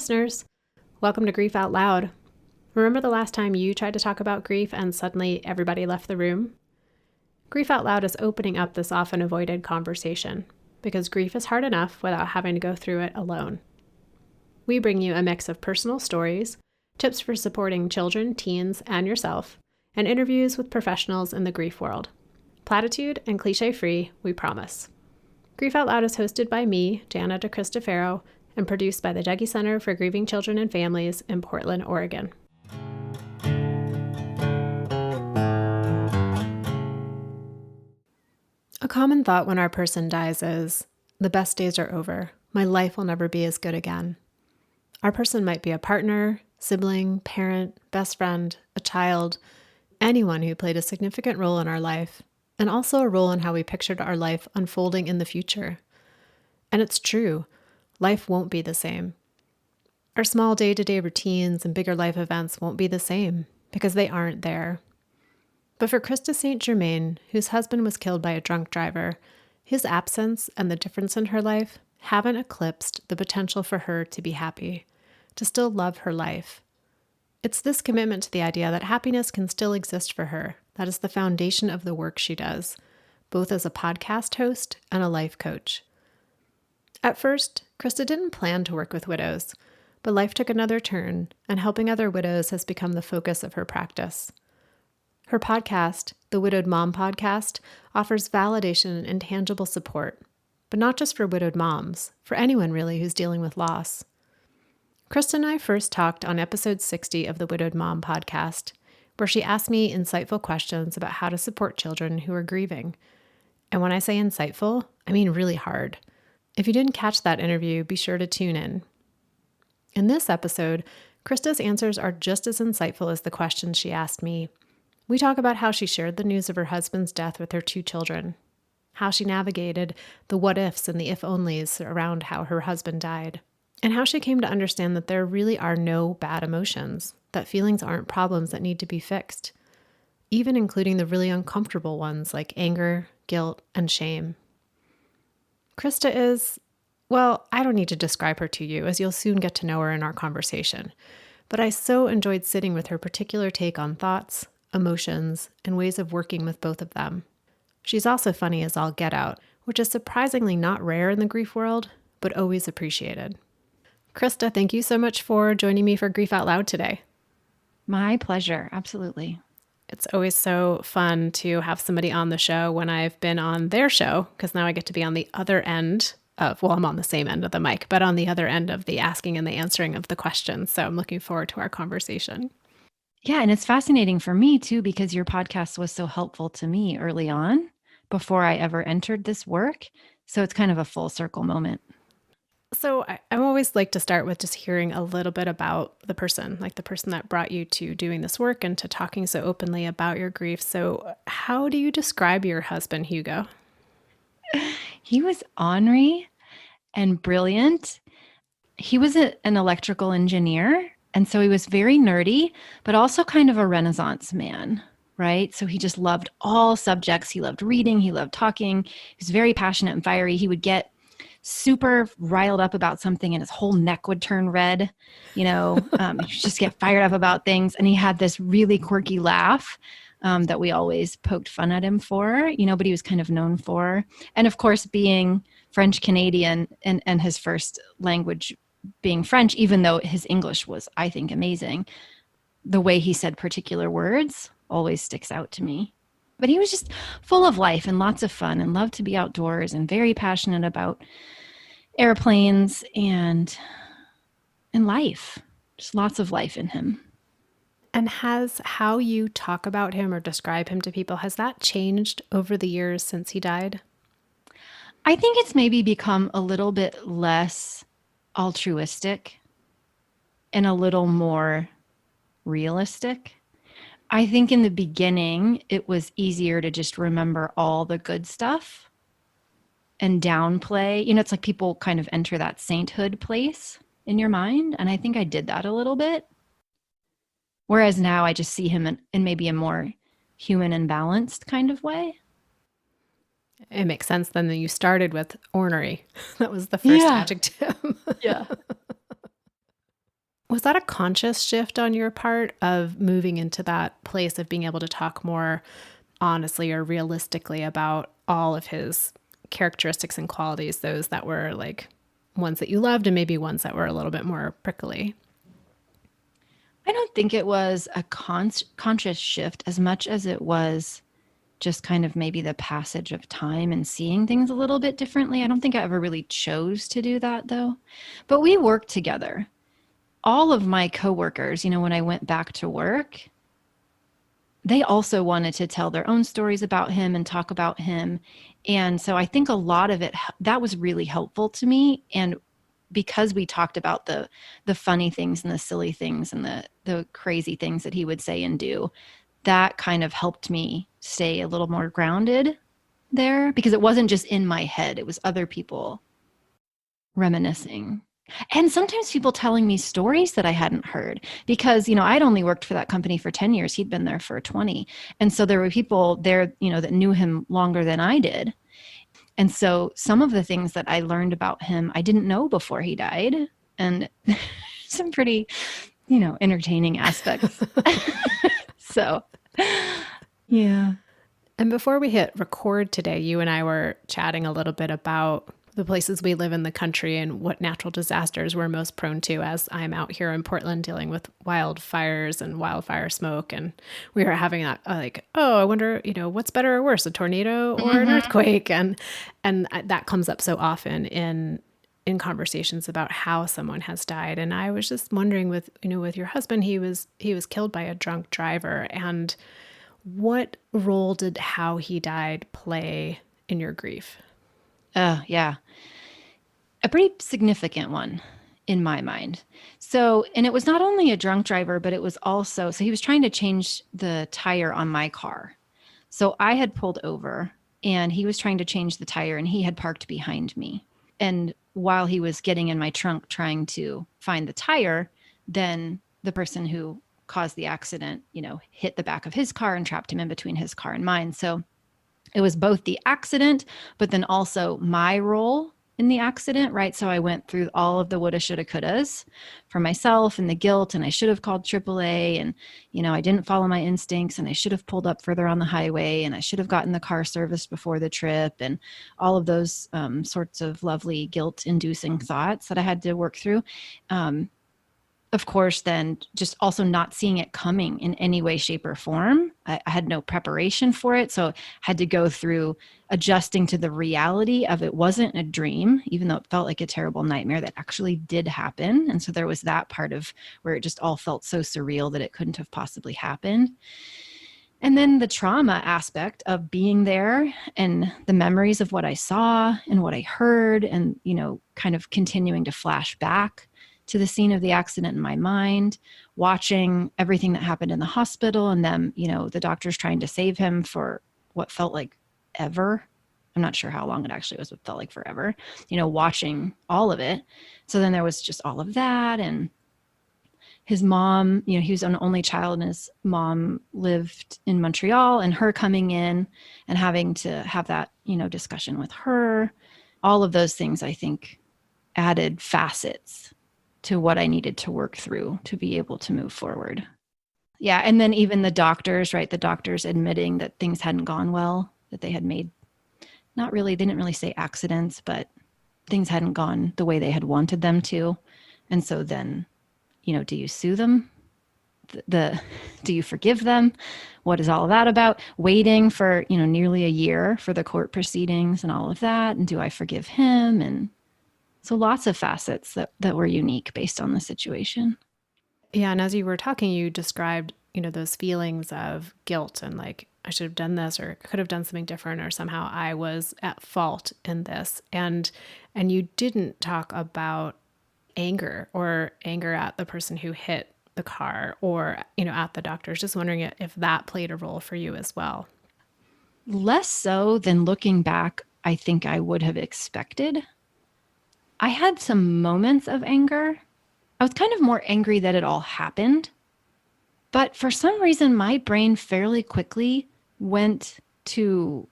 listeners. Welcome to Grief Out Loud. Remember the last time you tried to talk about grief and suddenly everybody left the room? Grief Out Loud is opening up this often avoided conversation because grief is hard enough without having to go through it alone. We bring you a mix of personal stories, tips for supporting children, teens, and yourself, and interviews with professionals in the grief world. Platitude and cliche-free, we promise. Grief Out Loud is hosted by me, Jana DeCristofaro, and produced by the Dougy Center for Grieving Children and Families in Portland, Oregon. A common thought when our person dies is, the best days are over. My life will never be as good again. Our person might be a partner, sibling, parent, best friend, a child, anyone who played a significant role in our life, and also a role in how we pictured our life unfolding in the future. And it's true. Life won't be the same. Our small day-to-day routines and bigger life events won't be the same because they aren't there. But for Krista St-Germain, whose husband was killed by a drunk driver, his absence and the difference in her life haven't eclipsed the potential for her to be happy, to still love her life. It's this commitment to the idea that happiness can still exist for her that is the foundation of the work she does, both as a podcast host and a life coach. At first, Krista didn't plan to work with widows, but life took another turn, and helping other widows has become the focus of her practice. Her podcast, the Widowed Mom Podcast, offers validation and tangible support, but not just for widowed moms, for anyone really who's dealing with loss. Krista and I first talked on episode 60 of the Widowed Mom Podcast, where she asked me insightful questions about how to support children who are grieving. And when I say insightful, I mean really hard. If you didn't catch that interview, be sure to tune in. In this episode, Krista's answers are just as insightful as the questions she asked me. We talk about how she shared the news of her husband's death with her 2 children, how she navigated the what-ifs and the if-onlys around how her husband died, and how she came to understand that there really are no bad emotions, that feelings aren't problems that need to be fixed, even including the really uncomfortable ones like anger, guilt, and shame. Krista is, well, I don't need to describe her to you, as you'll soon get to know her in our conversation, but I so enjoyed sitting with her particular take on thoughts, emotions, and ways of working with both of them. She's also funny as all get out, which is surprisingly not rare in the grief world, but always appreciated. Krista, thank you so much for joining me for Grief Out Loud today. My pleasure. Absolutely. It's always so fun to have somebody on the show when I've been on their show, because now I get to be on the other end of, well, I'm on the same end of the mic, but on the other end of the asking and the answering of the questions. So I'm looking forward to our conversation. Yeah. And it's fascinating for me too, because your podcast was so helpful to me early on before I ever entered this work. So it's kind of a full circle moment. So I always like to start with just hearing a little bit about the person, like the person that brought you to doing this work and to talking so openly about your grief. So how do you describe your husband, Hugo? He was ornery and brilliant. He was an electrical engineer. And so he was very nerdy, but also kind of a Renaissance man, right? So he just loved all subjects. He loved reading. He loved talking. He was very passionate and fiery. He would get super riled up about something and his whole neck would turn red, he'd just get fired up about things. And he had this really quirky laugh that we always poked fun at him for, but he was kind of known for. And of course, being French Canadian and his first language being French, even though his English was, I think, amazing, the way he said particular words always sticks out to me. But he was just full of life and lots of fun and loved to be outdoors and very passionate about airplanes and life. Just lots of life in him. And has how you talk about him or describe him to people, has that changed over the years since he died? I think it's maybe become a little bit less altruistic and a little more realistic. I think in the beginning, it was easier to just remember all the good stuff and downplay. It's like people kind of enter that sainthood place in your mind. And I think I did that a little bit. Whereas now I just see him in maybe a more human and balanced kind of way. It makes sense then that you started with ornery. That was the first adjective. Yeah. Was that a conscious shift on your part of moving into that place of being able to talk more honestly or realistically about all of his characteristics and qualities, those that were like ones that you loved and maybe ones that were a little bit more prickly? I don't think it was a conscious shift as much as it was just kind of maybe the passage of time and seeing things a little bit differently. I don't think I ever really chose to do that though. But we worked together. All of my coworkers, when I went back to work, they also wanted to tell their own stories about him and talk about him. And so I think a lot of it, that was really helpful to me. And because we talked about the funny things and the silly things and the crazy things that he would say and do, that kind of helped me stay a little more grounded there, because it wasn't just in my head, it was other people reminiscing. And sometimes people telling me stories that I hadn't heard, because, I'd only worked for that company for 10 years. He'd been there for 20. And so there were people there, that knew him longer than I did. And so some of the things that I learned about him, I didn't know before he died. And some pretty, entertaining aspects. So, yeah. And before we hit record today, you and I were chatting a little bit about the places we live in the country and what natural disasters we're most prone to, as I'm out here in Portland dealing with wildfires and wildfire smoke. And we were having that like, oh, I wonder, what's better or worse, a tornado or an earthquake? And that comes up so often in conversations about how someone has died. And I was just wondering with your husband, he was killed by a drunk driver. And what role did how he died play in your grief? Yeah. A pretty significant one in my mind. So, and it was not only a drunk driver, but it was also, so he was trying to change the tire on my car. So I had pulled over and he was trying to change the tire and he had parked behind me. And while he was getting in my trunk trying to find the tire, then the person who caused the accident, hit the back of his car and trapped him in between his car and mine. So it was both the accident, but then also my role in the accident, right? So I went through all of the woulda, shoulda, couldas for myself and the guilt, and I should have called AAA, and, I didn't follow my instincts, and I should have pulled up further on the highway, and I should have gotten the car serviced before the trip, and all of those sorts of lovely guilt-inducing thoughts that I had to work through. Of course, then just also not seeing it coming in any way, shape, or form. I had no preparation for it. So I had to go through adjusting to the reality of it wasn't a dream, even though it felt like a terrible nightmare that actually did happen. And so there was that part of where it just all felt so surreal that it couldn't have possibly happened. And then the trauma aspect of being there and the memories of what I saw and what I heard and, kind of continuing to flash back to the scene of the accident in my mind, watching everything that happened in the hospital and them, the doctors trying to save him for what felt like ever. I'm not sure how long it actually was, but felt like forever, watching all of it. So then there was just all of that. And his mom, he was an only child and his mom lived in Montreal, and her coming in and having to have that, discussion with her. All of those things, I think, added facets to what I needed to work through to be able to move forward. Yeah. And then even the doctors, right? The doctors admitting that things hadn't gone well, that they had made they didn't really say accidents, but things hadn't gone the way they had wanted them to. And so then, do you sue them? Do you forgive them? What is all of that about? Waiting for, nearly a year for the court proceedings and all of that. And do I forgive him? And so lots of facets that were unique based on the situation. Yeah. And as you were talking, you described, those feelings of guilt and like, I should have done this or could have done something different, or somehow I was at fault in this. And you didn't talk about anger at the person who hit the car or, at the doctors. Just wondering if that played a role for you as well. Less so than looking back, I think I would have expected. I had some moments of anger. I was kind of more angry that it all happened. But for some reason, my brain fairly quickly went to,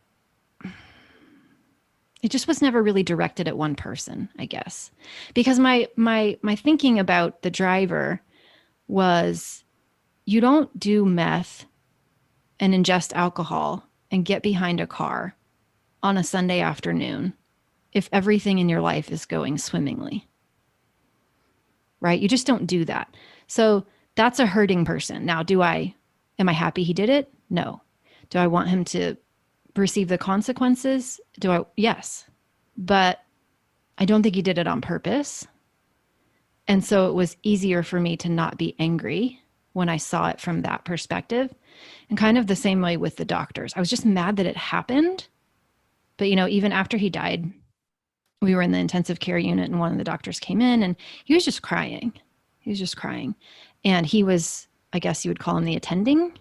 it just was never really directed at one person, I guess. Because my thinking about the driver was you don't do meth and ingest alcohol and get behind a car on a Sunday afternoon if everything in your life is going swimmingly, right? You just don't do that. So that's a hurting person. Now, am I happy he did it? No. Do I want him to receive the consequences? Yes. But I don't think he did it on purpose. And so it was easier for me to not be angry when I saw it from that perspective. And kind of the same way with the doctors. I was just mad that it happened. But, even after he died, we were in the intensive care unit and one of the doctors came in and he was just crying. He was just crying. And he was, I guess you would call him the attending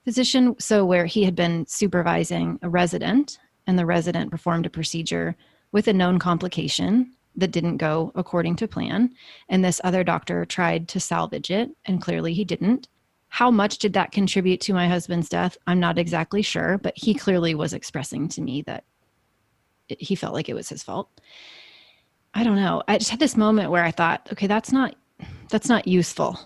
physician. So where he had been supervising a resident and the resident performed a procedure with a known complication that didn't go according to plan. And this other doctor tried to salvage it and clearly he didn't. How much did that contribute to my husband's death? I'm not exactly sure, but he clearly was expressing to me that he felt like it was his fault. I don't know. I just had this moment where I thought, okay, that's not useful,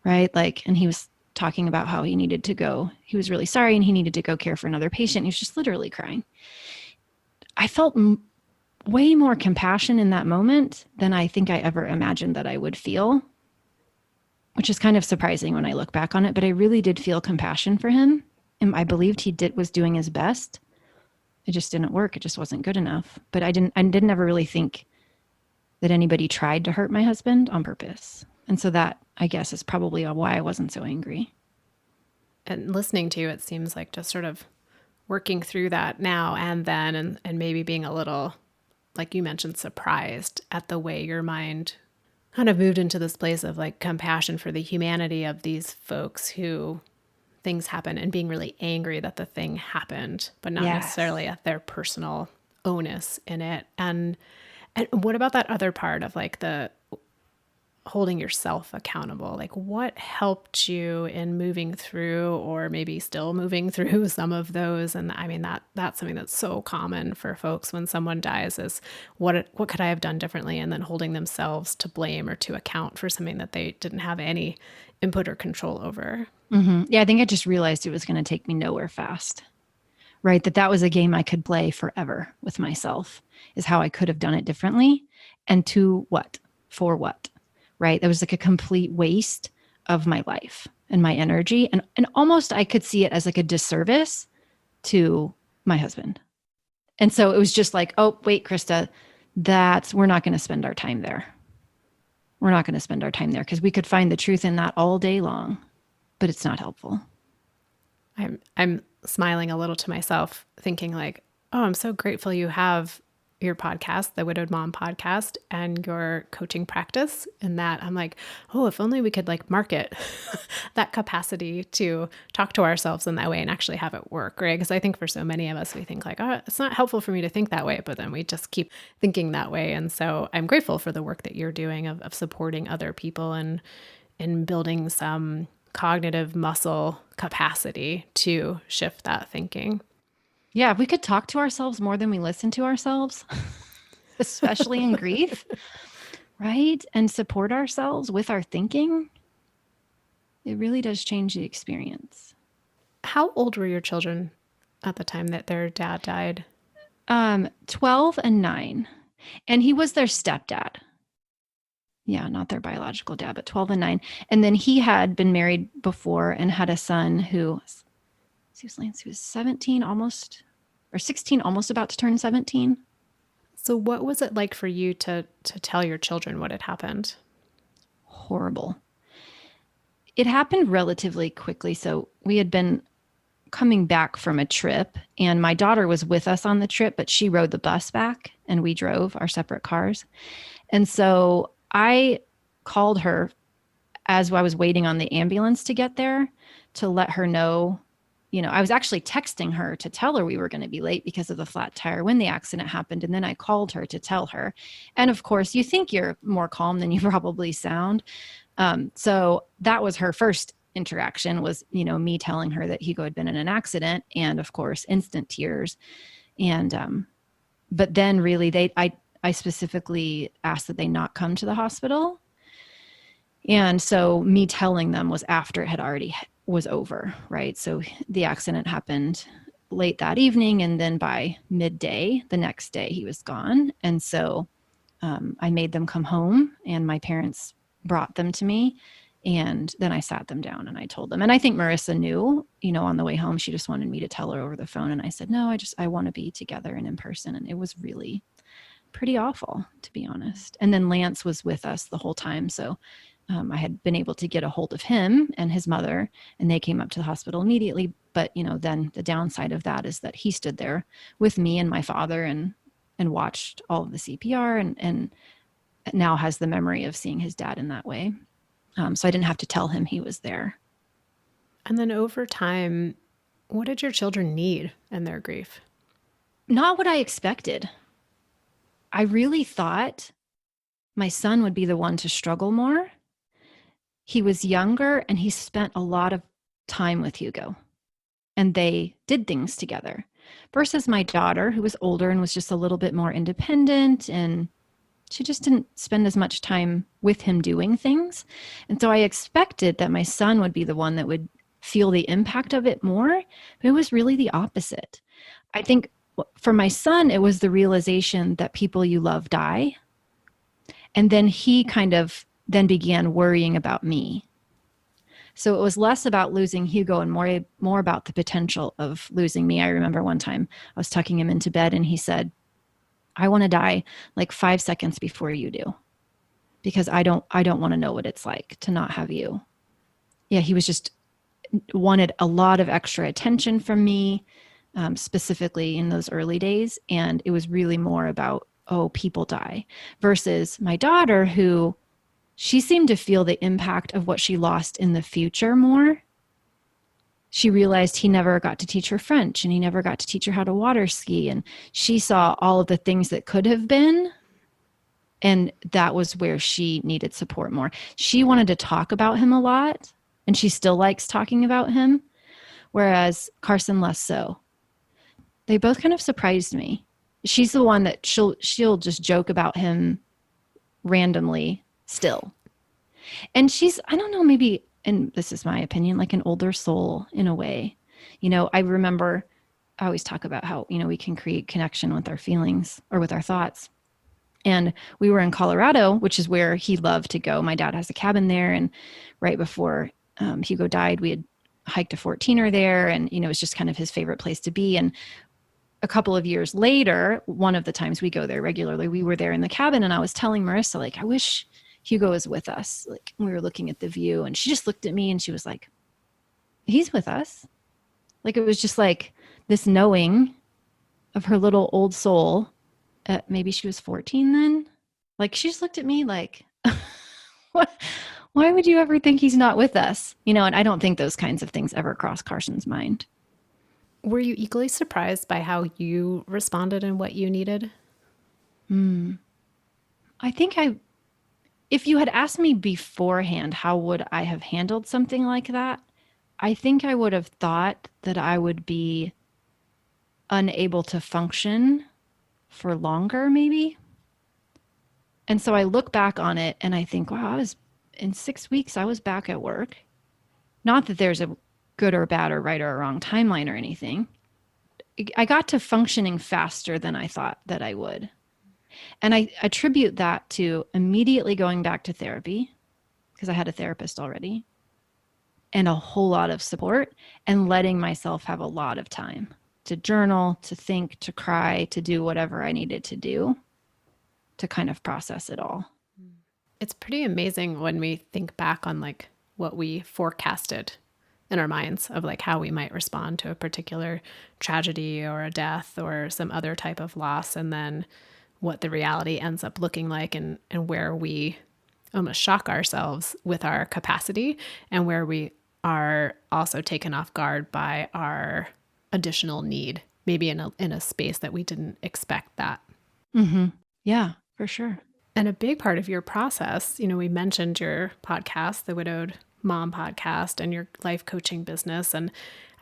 right? And he was talking about how he needed to go. He was really sorry and he needed to go care for another patient. He was just literally crying. I felt way more compassion in that moment than I think I ever imagined that I would feel, which is kind of surprising when I look back on it, but I really did feel compassion for him. And I believed he was doing his best. It just didn't work. It just wasn't good enough. But I didn't ever really think that anybody tried to hurt my husband on purpose. And so that, I guess, is probably why I wasn't so angry. And listening to you, it seems like just sort of working through that now and then, and maybe being a little, like you mentioned, surprised at the way your mind kind of moved into this place of compassion for the humanity of these folks who things happen and being really angry that the thing happened, but not necessarily at their personal onus in it. And what about that other part of the holding yourself accountable? What helped you in moving through, or maybe still moving through some of those? And I mean, that's something that's so common for folks when someone dies is what could I have done differently? And then holding themselves to blame or to account for something that they didn't have any input or control over. Mm-hmm. Yeah, I think I just realized it was going to take me nowhere fast, right? That was a game I could play forever with myself, is how I could have done it differently. And to what? For what? Right? That was a complete waste of my life and my energy. And almost I could see it as a disservice to my husband. And so it was just oh, wait, Krista, we're not going to spend our time there. We're not going to spend our time there because we could find the truth in that all day long, but it's not helpful. I'm smiling a little to myself, thinking oh, I'm so grateful you have your podcast, the Widowed Mom podcast, and your coaching practice. And that I'm oh, if only we could market that capacity to talk to ourselves in that way and actually have it work, right? Because I think for so many of us, we think oh, it's not helpful for me to think that way, but then we just keep thinking that way. And so I'm grateful for the work that you're doing of supporting other people and building some cognitive muscle capacity to shift that thinking. Yeah, if we could talk to ourselves more than we listen to ourselves, especially in grief, right? And support ourselves with our thinking, it really does change the experience. How old were your children at the time that their dad died? 12 and 9. And he was their stepdad. Yeah, not their biological dad, but 12 and 9. And then he had been married before and had a son who was 17 almost, or 16, almost about to turn 17. So what was it like for you to tell your children what had happened? Horrible. It happened relatively quickly. So we had been coming back from a trip and my daughter was with us on the trip, but she rode the bus back and we drove our separate cars. And so I called her as I was waiting on the ambulance to get there to let her know, I was actually texting her to tell her we were going to be late because of the flat tire when the accident happened. And then I called her to tell her. And of course, you think you're more calm than you probably sound. So that was her first interaction was, me telling her that Hugo had been in an accident and of course, instant tears. And, but then really I specifically asked that they not come to the hospital. And so me telling them was after it had already was over, right? So the accident happened late that evening, and then by midday the next day he was gone. And so I made them come home, and my parents brought them to me. And then I sat them down and I told them. And I think Marissa knew, on the way home, she just wanted me to tell her over the phone. And I said, no, I want to be together and in person. And it was really pretty awful, to be honest. And then Lance was with us the whole time. So I had been able to get a hold of him and his mother, and they came up to the hospital immediately. But, then the downside of that is that he stood there with me and my father and watched all of the CPR and now has the memory of seeing his dad in that way. So I didn't have to tell him he was there. And then over time, what did your children need in their grief? Not what I expected. I really thought my son would be the one to struggle more. He was younger and he spent a lot of time with Hugo, and they did things together versus my daughter, who was older and was just a little bit more independent, and she just didn't spend as much time with him doing things. And so I expected that my son would be the one that would feel the impact of it more, but it was really the opposite. I think for my son, it was the realization that people you love die. And then he kind of then began worrying about me. So it was less about losing Hugo and more about the potential of losing me. I remember one time I was tucking him into bed and he said, I want to die like 5 seconds before you do, because I don't want to know what it's like to not have you. Yeah, he was just wanted a lot of extra attention from me, specifically in those early days. And it was really more about, people die, versus my daughter, who she seemed to feel the impact of what she lost in the future more. She realized he never got to teach her French, and he never got to teach her how to water ski. And she saw all of the things that could have been. And that was where she needed support more. She wanted to talk about him a lot, and she still likes talking about him, whereas Carson less so. They both kind of surprised me. She's the one that she'll just joke about him randomly still. And she's, I don't know, maybe, and this is my opinion, like an older soul in a way. I remember I always talk about how, we can create connection with our feelings or with our thoughts. And we were in Colorado, which is where he loved to go. My dad has a cabin there. And right before Hugo died, we had hiked a 14er there. And, it was just kind of his favorite place to be. And a couple of years later, one of the times we go there regularly, we were there in the cabin. And I was telling Marissa, like, I wish Hugo was with us. Like, we were looking at the view, and she just looked at me and she was like, he's with us. Like, it was just like this knowing of her little old soul. Maybe she was 14 then. Like, she just looked at me like, what? Why would you ever think he's not with us? And I don't think those kinds of things ever cross Carson's mind. Were you equally surprised by how you responded and what you needed? I think if you had asked me beforehand, how would I have handled something like that? I think I would have thought that I would be unable to function for longer, maybe. And so I look back on it and I think, wow, in 6 weeks, I was back at work. Not that there's a good or bad or right or wrong timeline or anything. I got to functioning faster than I thought that I would. And I attribute that to immediately going back to therapy, because I had a therapist already, and a whole lot of support, and letting myself have a lot of time to journal, to think, to cry, to do whatever I needed to do to kind of process it all. It's pretty amazing when we think back on like what we forecasted in our minds of like how we might respond to a particular tragedy or a death or some other type of loss, and then what the reality ends up looking like, and where we almost shock ourselves with our capacity, and where we are also taken off guard by our additional need, maybe in a space that we didn't expect that. Mm-hmm. Yeah, for sure. And a big part of your process, we mentioned your podcast, the Widowed Mom podcast, and your life coaching business. And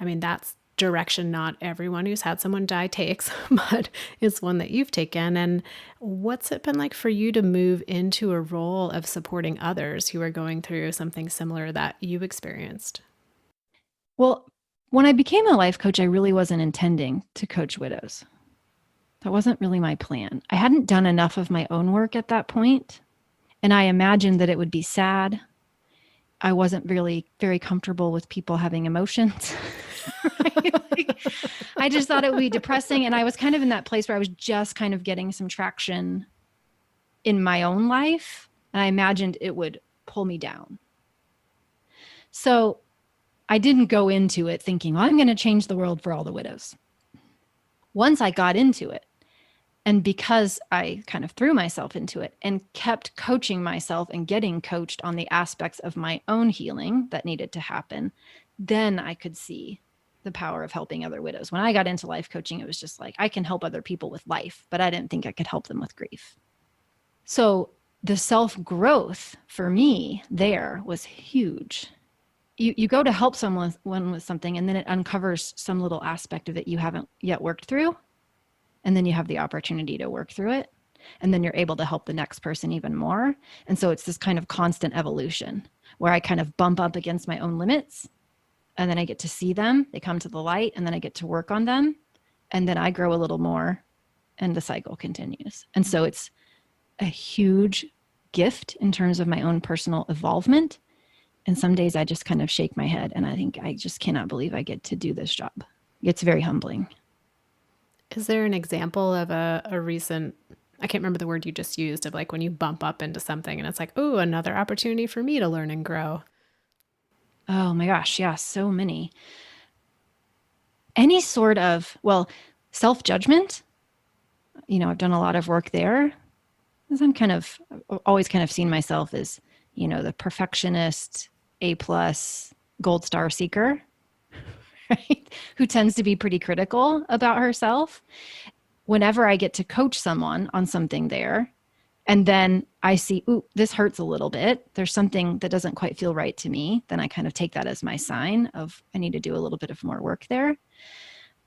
I mean, that's direction not everyone who's had someone die takes, but it's one that you've taken. And what's it been like for you to move into a role of supporting others who are going through something similar that you've experienced? Well, when I became a life coach, I really wasn't intending to coach widows. That wasn't really my plan. I hadn't done enough of my own work at that point, and I imagined that it would be sad. I wasn't really very comfortable with people having emotions. Right? Like, I just thought it would be depressing. And I was kind of in that place where I was just kind of getting some traction in my own life. And I imagined it would pull me down. So I didn't go into it thinking, well, I'm going to change the world for all the widows. Once I got into it, and because I kind of threw myself into it and kept coaching myself and getting coached on the aspects of my own healing that needed to happen, then I could see the power of helping other widows. When I got into life coaching, it was just like, I can help other people with life, but I didn't think I could help them with grief. So the self-growth for me there was huge. You go to help someone with something, and then it uncovers some little aspect of it you haven't yet worked through. And then you have the opportunity to work through it. And then you're able to help the next person even more. And so it's this kind of constant evolution where I kind of bump up against my own limits, and then I get to see them, they come to the light, and then I get to work on them. And then I grow a little more, and the cycle continues. And so it's a huge gift in terms of my own personal evolvement. And some days I just kind of shake my head and I think I just cannot believe I get to do this job. It's very humbling. Is there an example of a recent, I can't remember the word you just used, of like when you bump up into something and it's like, oh, another opportunity for me to learn and grow? Oh my gosh, yeah, so many. Any sort of, well, self-judgment, I've done a lot of work there, because I've always kind of seen myself as, the perfectionist, A+, gold star seeker, right? Who tends to be pretty critical about herself. Whenever I get to coach someone on something there, and then I see, ooh, this hurts a little bit, there's something that doesn't quite feel right to me, then I kind of take that as my sign of I need to do a little bit of more work there.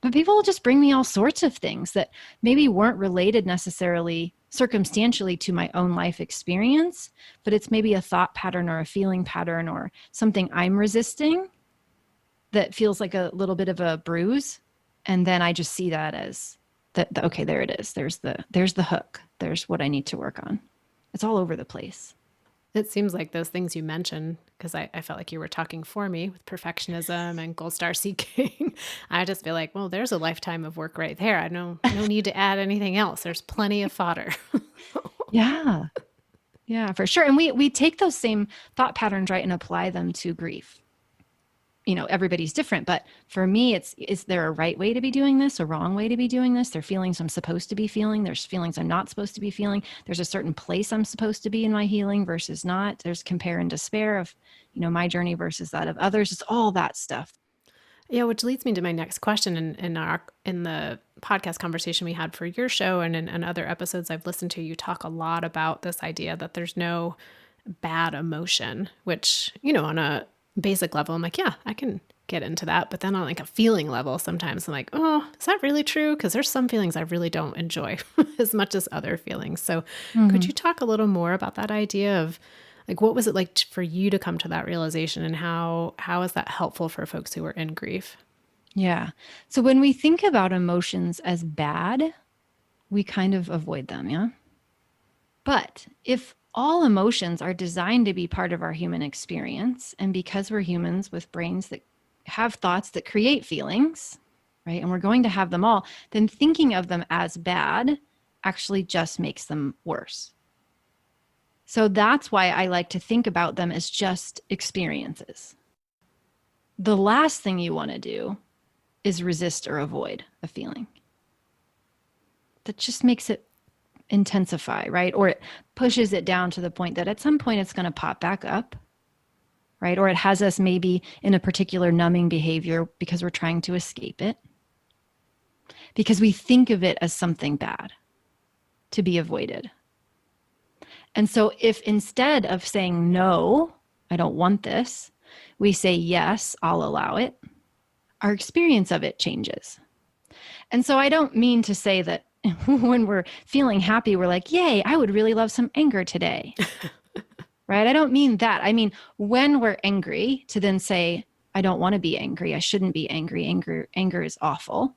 But people will just bring me all sorts of things that maybe weren't related necessarily circumstantially to my own life experience, but it's maybe a thought pattern or a feeling pattern or something I'm resisting that feels like a little bit of a bruise. And then I just see that as that, okay, there it is. There's the hook. There's what I need to work on. It's all over the place. It seems like those things you mentioned, because I felt like you were talking for me with perfectionism and gold star seeking. I just feel like, well, there's a lifetime of work right there. I know no need to add anything else. There's plenty of fodder. Yeah. Yeah, for sure. And we take those same thought patterns, right, and apply them to grief. Everybody's different, but for me, is there a right way to be doing this, a wrong way to be doing this? There are feelings I'm supposed to be feeling. There's feelings I'm not supposed to be feeling. There's a certain place I'm supposed to be in my healing versus not. There's compare and despair of, my journey versus that of others. It's all that stuff. Yeah, which leads me to my next question. In the podcast conversation we had for your show and in other episodes I've listened to, you talk a lot about this idea that there's no bad emotion, which, on a basic level, I'm like, yeah, I can get into that. But then on like a feeling level, sometimes I'm like, oh, is that really true? Because there's some feelings I really don't enjoy as much as other feelings. So could you talk a little more about that idea of like, what was it like for you to come to that realization, and how is that helpful for folks who are in grief? Yeah. So when we think about emotions as bad, we kind of avoid them. Yeah. But if all emotions are designed to be part of our human experience, and because we're humans with brains that have thoughts that create feelings, right, and we're going to have them all, then thinking of them as bad actually just makes them worse. So that's why I like to think about them as just experiences. The last thing you want to do is resist or avoid a feeling. That just makes it intensify, right? Or it pushes it down to the point that at some point it's going to pop back up, right? Or it has us maybe in a particular numbing behavior because we're trying to escape it, because we think of it as something bad to be avoided. And so if instead of saying, no, I don't want this, we say, yes, I'll allow it, our experience of it changes. And so I don't mean to say that when we're feeling happy, we're like, yay, I would really love some anger today. Right? I don't mean that. I mean, when we're angry, to then say, I don't want to be angry. I shouldn't be angry. Anger is awful.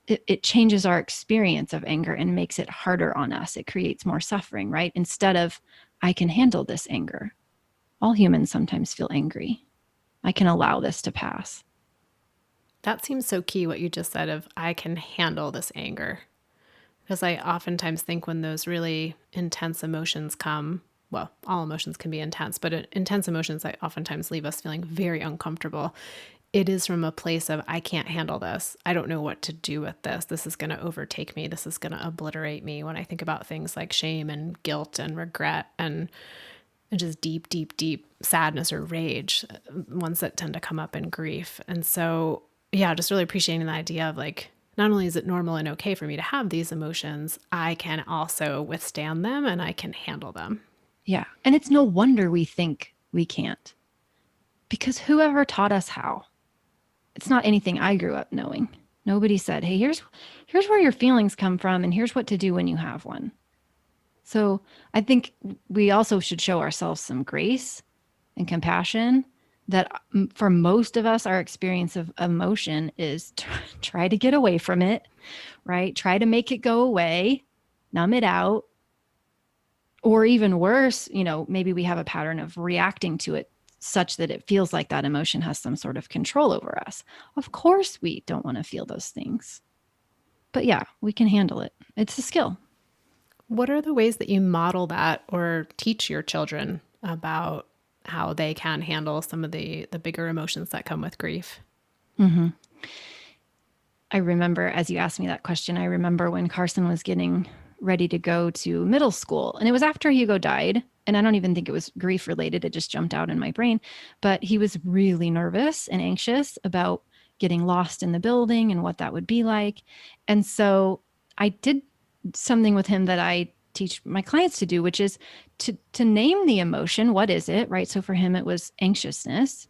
It changes our experience of anger and makes it harder on us. It creates more suffering, right? Instead of, I can handle this anger. All humans sometimes feel angry. I can allow this to pass. That seems so key, what you just said of, I can handle this anger. Because I oftentimes think when those really intense emotions come, well, all emotions can be intense, but intense emotions that oftentimes leave us feeling very uncomfortable. It is from a place of, I can't handle this. I don't know what to do with this. This is going to overtake me. This is going to obliterate me. When I think about things like shame and guilt and regret and just deep, deep, deep sadness or rage, ones that tend to come up in grief. And so, yeah, just really appreciating the idea of like, not only is it normal and okay for me to have these emotions, I can also withstand them and I can handle them. Yeah. And it's no wonder we think we can't, because whoever taught us how? It's not anything I grew up knowing. Nobody said, hey, here's where your feelings come from and here's what to do when you have one. So I think we also should show ourselves some grace and compassion, that for most of us, our experience of emotion is try to get away from it, right? Try to make it go away, numb it out. Or even worse, maybe we have a pattern of reacting to it such that it feels like that emotion has some sort of control over us. Of course, we don't want to feel those things. But yeah, we can handle it. It's a skill. What are the ways that you model that or teach your children about how they can handle some of the bigger emotions that come with grief? Mm-hmm. I remember, as you asked me that question, I remember when Carson was getting ready to go to middle school, and it was after Hugo died. And I don't even think it was grief related. It just jumped out in my brain. But he was really nervous and anxious about getting lost in the building and what that would be like. And so I did something with him that I teach my clients to do, which is to name the emotion. What is it, right? So for him, it was anxiousness.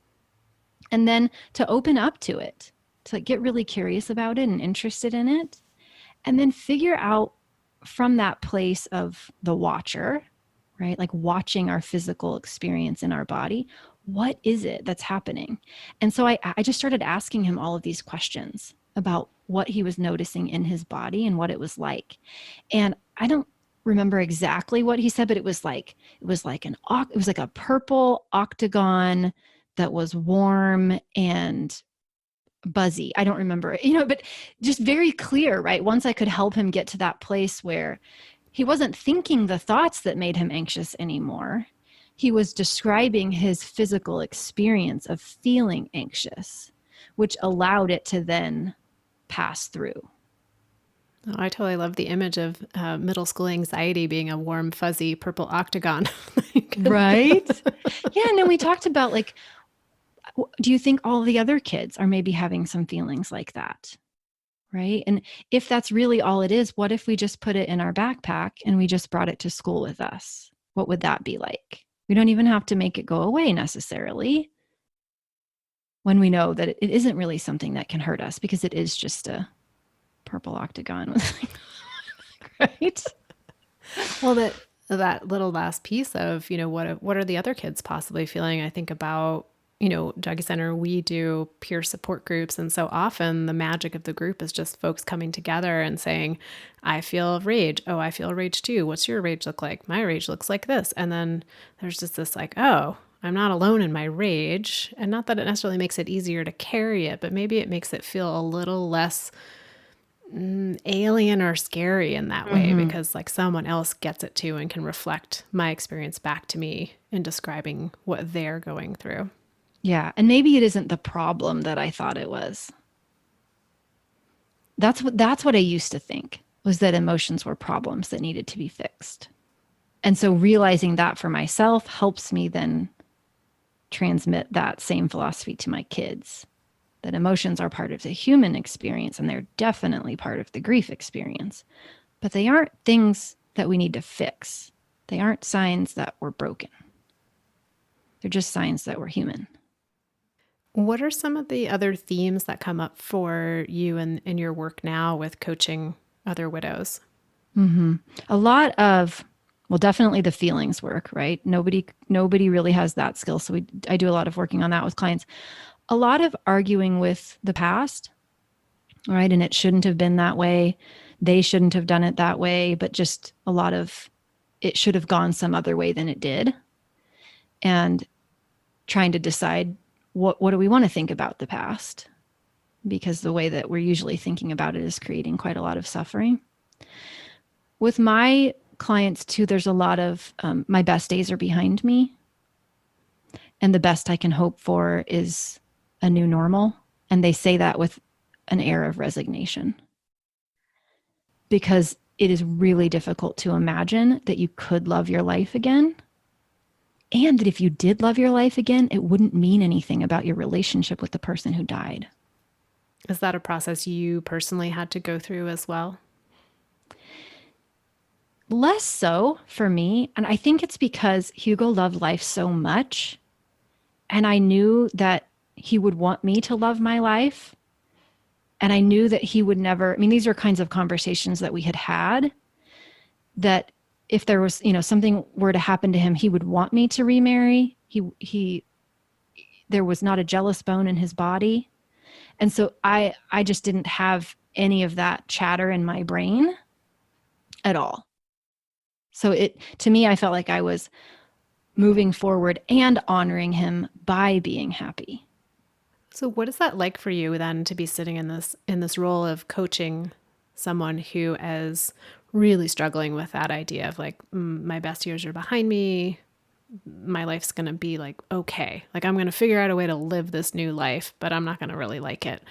And then to open up to it, to get really curious about it and interested in it. And then figure out from that place of the watcher, right? Like watching our physical experience in our body. What is it that's happening? And so I just started asking him all of these questions about what he was noticing in his body and what it was like. And I don't remember exactly what he said, but it was like a purple octagon that was warm and buzzy. I don't remember, but just very clear, right? Once I could help him get to that place where he wasn't thinking the thoughts that made him anxious anymore. He was describing his physical experience of feeling anxious, which allowed it to then pass through. Oh, I totally love the image of middle school anxiety being a warm, fuzzy purple octagon. Right? Yeah. And then we talked about like, do you think all the other kids are maybe having some feelings like that? Right. And if that's really all it is, what if we just put it in our backpack and we just brought it to school with us? What would that be like? We don't even have to make it go away necessarily, when we know that it isn't really something that can hurt us, because it is just a purple octagon. Right. Well, that little last piece of, what are the other kids possibly feeling? I think about, Juggy Center, we do peer support groups. And so often the magic of the group is just folks coming together and saying, I feel rage. Oh, I feel rage too. What's your rage look like? My rage looks like this. And then there's just this like, oh, I'm not alone in my rage. And not that it necessarily makes it easier to carry it, but maybe it makes it feel a little less alien or scary in that way, Mm-hmm. because like someone else gets it too and can reflect my experience back to me in describing what they're going through. Yeah. And maybe it isn't the problem that I thought it was. That's what I used to think, was that emotions were problems that needed to be fixed. And so realizing that for myself helps me then transmit that same philosophy to my kids, that emotions are part of the human experience and they're definitely part of the grief experience, but they aren't things that we need to fix. They aren't signs that we're broken. They're just signs that we're human. What are some of the other themes that come up for you in your work now with coaching other widows? A lot of, well, definitely the feelings work, right? Nobody really has that skill. So I do a lot of working on that with clients. A lot of arguing with the past, right? And it shouldn't have been that way. They shouldn't have done it that way, but just a lot of it should have gone some other way than it did. And trying to decide what do we want to think about the past? Because the way that we're usually thinking about it is creating quite a lot of suffering. With my clients too, there's a lot of my best days are behind me, and the best I can hope for is a new normal. And they say that with an air of resignation because it is really difficult to imagine that you could love your life again. And that if you did love your life again, it wouldn't mean anything about your relationship with the person who died. Is that a process you personally had to go through as well? Less so for me. And I think it's because Hugo loved life so much. And I knew that he would want me to love my life. And I knew that he would never, I mean, these are kinds of conversations that we had that if there was, something were to happen to him, he would want me to remarry. There was not a jealous bone in his body. And so I just didn't have any of that chatter in my brain at all. So to me, I felt like I was moving forward and honoring him by being happy. So what is that like for you then to be sitting in this role of coaching someone who is really struggling with that idea of like, my best years are behind me. My life's going to be like, okay, like I'm going to figure out a way to live this new life, but I'm not going to really like it.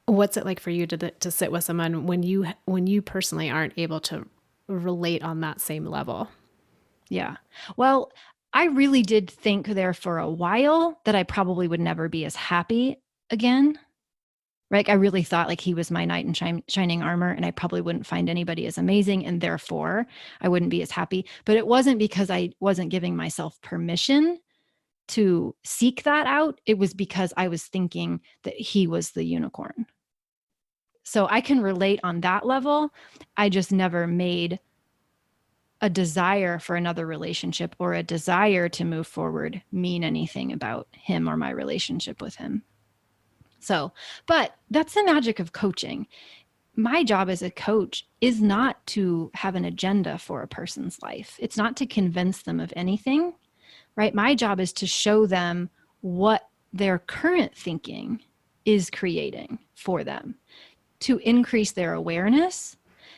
What's it like for you to sit with someone when you personally aren't able to relate on that same level? Yeah. Well, I really did think there for a while that I probably would never be as happy again. Right? I really thought like he was my knight in shining armor, and I probably wouldn't find anybody as amazing, and therefore I wouldn't be as happy. But it wasn't because I wasn't giving myself permission to seek that out. It was because I was thinking that he was the unicorn. So I can relate on that level. I just never made a desire for another relationship or a desire to move forward mean anything about him or my relationship with him. So, but that's the magic of coaching. My job as a coach is not to have an agenda for a person's life. It's not to convince them of anything, right? My job is to show them what their current thinking is creating for them, to increase their awareness.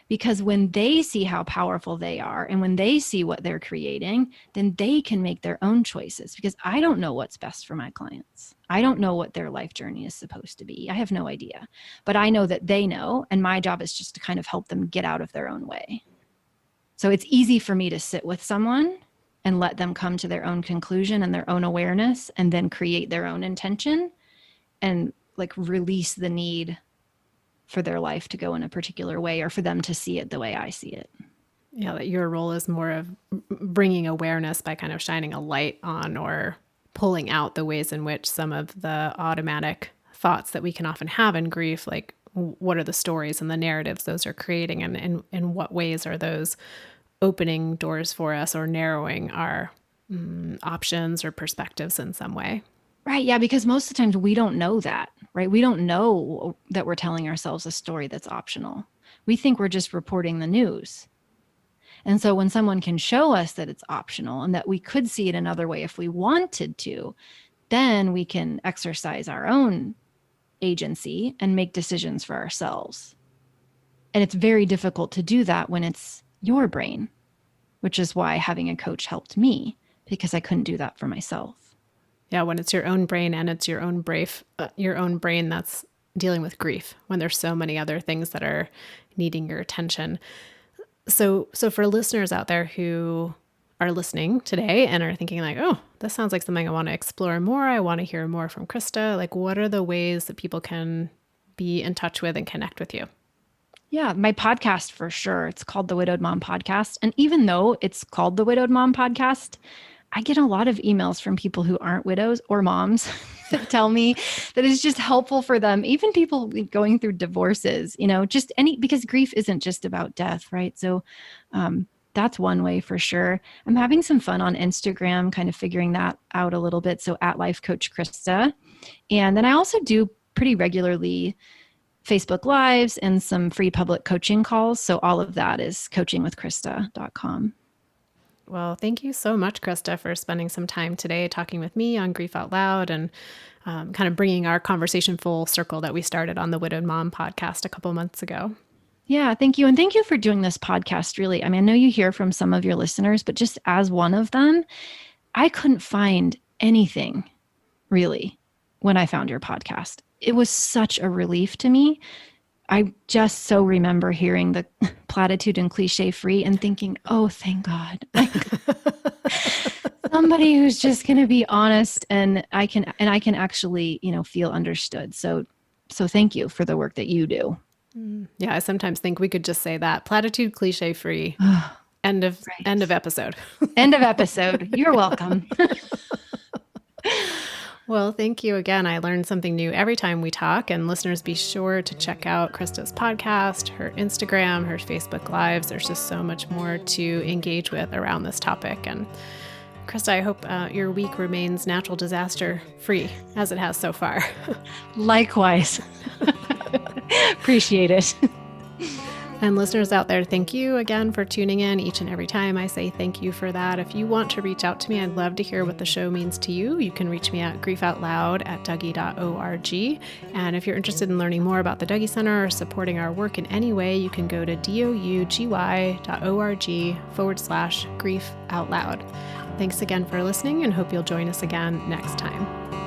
Because when they see how powerful they are and when they see what they're creating, then they can make their own choices. Because I don't know what's best for my clients. I don't know what their life journey is supposed to be. I have no idea. But I know that they know. And my job is just to kind of help them get out of their own way. So it's easy for me to sit with someone and let them come to their own conclusion and their own awareness and then create their own intention and like release the need for their life to go in a particular way or for them to see it the way I see it. Yeah, that your role is more of bringing awareness by kind of shining a light on or pulling out the ways in which some of the automatic thoughts that we can often have in grief, like what are the stories and the narratives those are creating, and in what ways are those opening doors for us or narrowing our options or perspectives in some way. Right. Yeah. Because most of the times we don't know that, right? We don't know that we're telling ourselves a story that's optional. We think we're just reporting the news. And so when someone can show us that it's optional and that we could see it another way if we wanted to, then we can exercise our own agency and make decisions for ourselves. And it's very difficult to do that when it's your brain, which is why having a coach helped me because I couldn't do that for myself. Yeah, when it's your own brain and it's your own brain that's dealing with grief, when there's so many other things that are needing your attention. So for listeners out there who are listening today and are thinking like, oh, this sounds like something I want to explore more. I want to hear more from Krista. Like, what are the ways that people can be in touch with and connect with you? Yeah, my podcast for sure. It's called the Widowed Mom Podcast. And even though it's called the Widowed Mom Podcast, I get a lot of emails from people who aren't widows or moms that tell me that it's just helpful for them, even people going through divorces, just because grief isn't just about death, right? So that's one way for sure. I'm having some fun on Instagram, kind of figuring that out a little bit. So at Life Coach Krista. And then I also do pretty regularly Facebook Lives and some free public coaching calls. So all of that is coachingwithkrista.com. Well, thank you so much, Krista, for spending some time today talking with me on Grief Out Loud and kind of bringing our conversation full circle that we started on the Widowed Mom podcast a couple months ago. Yeah, thank you. And thank you for doing this podcast, really. I mean, I know you hear from some of your listeners, but just as one of them, I couldn't find anything really when I found your podcast. It was such a relief to me. I just so remember hearing the platitude and cliche free and thinking, oh, thank God. Somebody who's just going to be honest and I can actually, feel understood. So thank you for the work that you do. Yeah, I sometimes think we could just say that platitude cliche free. End of episode. End of episode. You're welcome. Well, thank you again. I learned something new every time we talk, and listeners, be sure to check out Krista's podcast, her Instagram, her Facebook Lives. There's just so much more to engage with around this topic. And Krista, I hope your week remains natural disaster free as it has so far. Likewise. Appreciate it. And listeners out there, thank you again for tuning in each and every time. I say thank you for that. If you want to reach out to me, I'd love to hear what the show means to you. You can reach me at griefoutloud@dougie.org. And if you're interested in learning more about the Dougie Center or supporting our work in any way, you can go to dougy.org/griefoutloud. Thanks again for listening and hope you'll join us again next time.